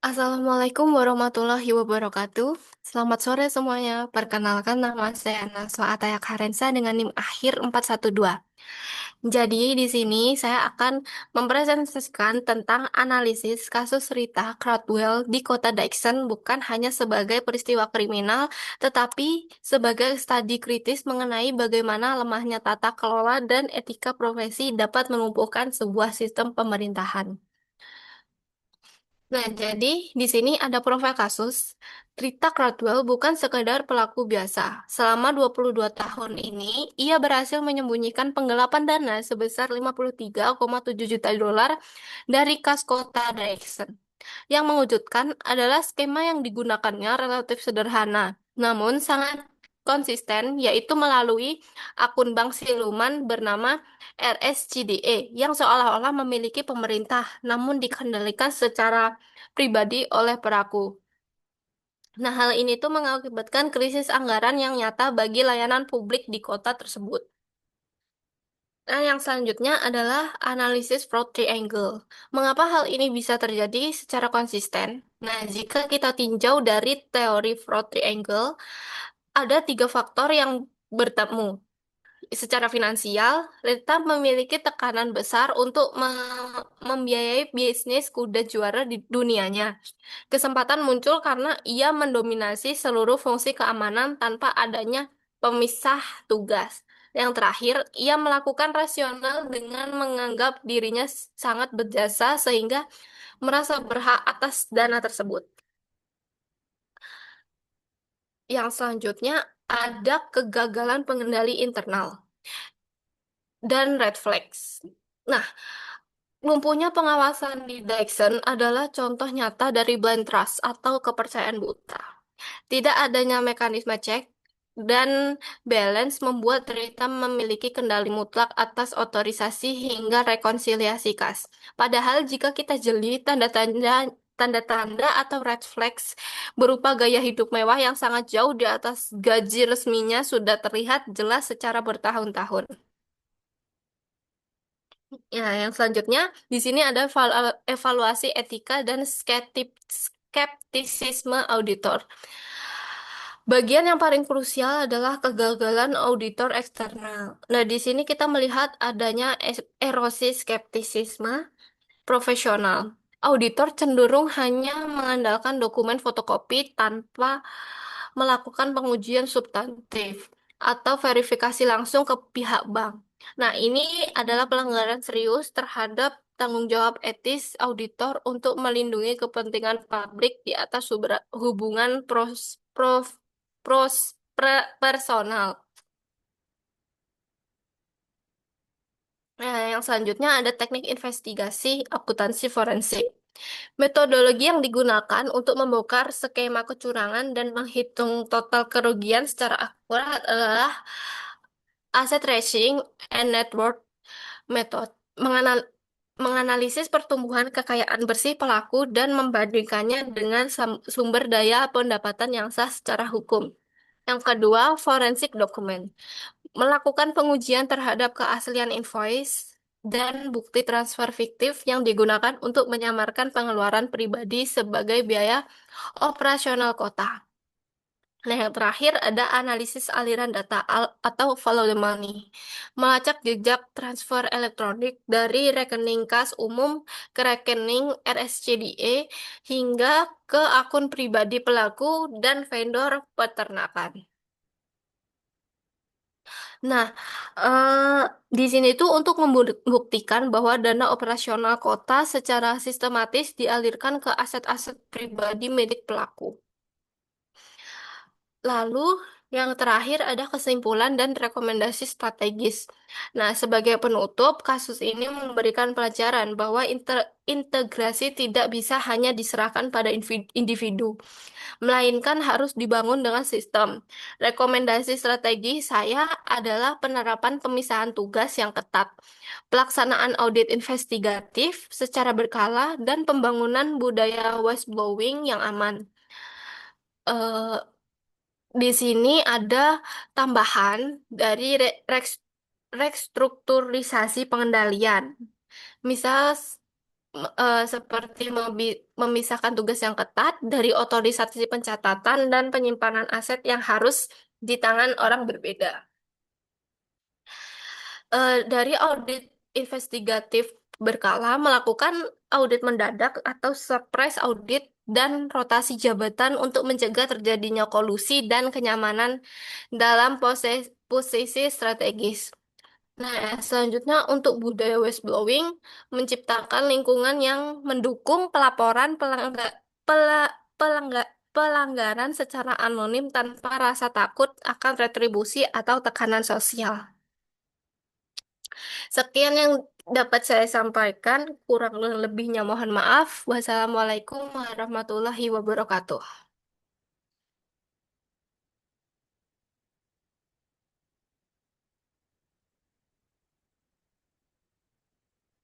Assalamualaikum warahmatullahi wabarakatuh. Selamat sore semuanya. Perkenalkan nama saya Naswa Ataya Karensa dengan NIM akhir 412. Jadi di sini saya akan mempresentasikan tentang analisis kasus Rita Crodwell di Kota Daxon bukan hanya sebagai peristiwa kriminal, tetapi sebagai studi kritis mengenai bagaimana lemahnya tata kelola dan etika profesi dapat melumpuhkan sebuah sistem pemerintahan. Nah, jadi di sini ada profil kasus. Rita Crodwell bukan sekedar pelaku biasa. Selama 22 tahun ini, ia berhasil menyembunyikan penggelapan dana sebesar 53,7 juta dolar dari kas kota Dixon. Yang mengejutkan adalah skema yang digunakannya relatif sederhana, namun sangat konsisten, yaitu melalui akun bank siluman bernama RSCDE yang seolah-olah memiliki pemerintah, namun dikendalikan secara pribadi oleh pelaku. Nah, hal ini tuh mengakibatkan krisis anggaran yang nyata bagi layanan publik di kota tersebut. Nah, yang selanjutnya adalah analisis fraud triangle. Mengapa hal ini bisa terjadi secara konsisten? Nah, jika kita tinjau dari teori fraud triangle, ada tiga faktor yang bertemu. Secara finansial, Rita memiliki tekanan besar untuk membiayai bisnis kuda juara di dunianya. Kesempatan muncul karena ia mendominasi seluruh fungsi keamanan tanpa adanya pemisah tugas. Yang terakhir, ia melakukan rasional dengan menganggap dirinya sangat berjasa sehingga merasa berhak atas dana tersebut. Yang selanjutnya ada kegagalan pengendali internal dan red flags. Nah, lumpuhnya pengawasan di Dixon adalah contoh nyata dari blind trust atau kepercayaan buta. Tidak adanya mekanisme cek dan balance membuat Rita memiliki kendali mutlak atas otorisasi hingga rekonsiliasi kas. Padahal jika kita jeli tanda-tanda atau red flags berupa gaya hidup mewah yang sangat jauh di atas gaji resminya sudah terlihat jelas secara bertahun-tahun. Ya, yang selanjutnya di sini ada evaluasi etika dan skeptisisme auditor. Bagian yang paling krusial adalah kegagalan auditor eksternal. Nah, di sini kita melihat adanya erosi skeptisisme profesional. Auditor cenderung hanya mengandalkan dokumen fotokopi tanpa melakukan pengujian substantif atau verifikasi langsung ke pihak bank. Nah, ini adalah pelanggaran serius terhadap tanggung jawab etis auditor untuk melindungi kepentingan publik di atas hubungan personal. Nah, yang selanjutnya ada teknik investigasi akuntansi forensik. Metodologi yang digunakan untuk membongkar skema kecurangan dan menghitung total kerugian secara akurat adalah asset tracing and network method. Menganalisis pertumbuhan kekayaan bersih pelaku dan membandingkannya dengan sumber daya pendapatan yang sah secara hukum. Yang kedua, forensik dokumen. Melakukan pengujian terhadap keaslian invoice dan bukti transfer fiktif yang digunakan untuk menyamarkan pengeluaran pribadi sebagai biaya operasional kota. Nah, yang terakhir ada analisis aliran data atau follow the money. Melacak jejak transfer elektronik dari rekening kas umum ke rekening RSCDE hingga ke akun pribadi pelaku dan vendor peternakan. Nah, di sini tuh untuk membuktikan bahwa dana operasional kota secara sistematis dialirkan ke aset-aset pribadi milik pelaku. Lalu, yang terakhir ada kesimpulan dan rekomendasi strategis. Nah, sebagai penutup, kasus ini memberikan pelajaran bahwa integrasi tidak bisa hanya diserahkan pada individu, melainkan harus dibangun dengan sistem. Rekomendasi strategi saya adalah penerapan pemisahan tugas yang ketat, pelaksanaan audit investigatif secara berkala, dan pembangunan budaya whistleblowing yang aman. Eh, di sini ada tambahan dari restrukturisasi pengendalian. Misal seperti memisahkan tugas yang ketat dari otorisasi pencatatan dan penyimpanan aset yang harus di tangan orang berbeda. Dari audit investigatif berkala melakukan audit mendadak atau surprise audit dan rotasi jabatan untuk mencegah terjadinya kolusi dan kenyamanan dalam posisi strategis. Nah, selanjutnya untuk budaya whistleblowing, menciptakan lingkungan yang mendukung pelaporan pelanggaran secara anonim tanpa rasa takut akan retribusi atau tekanan sosial. Sekian yang dapat saya sampaikan, kurang lebihnya mohon maaf. Wassalamualaikum warahmatullahi wabarakatuh.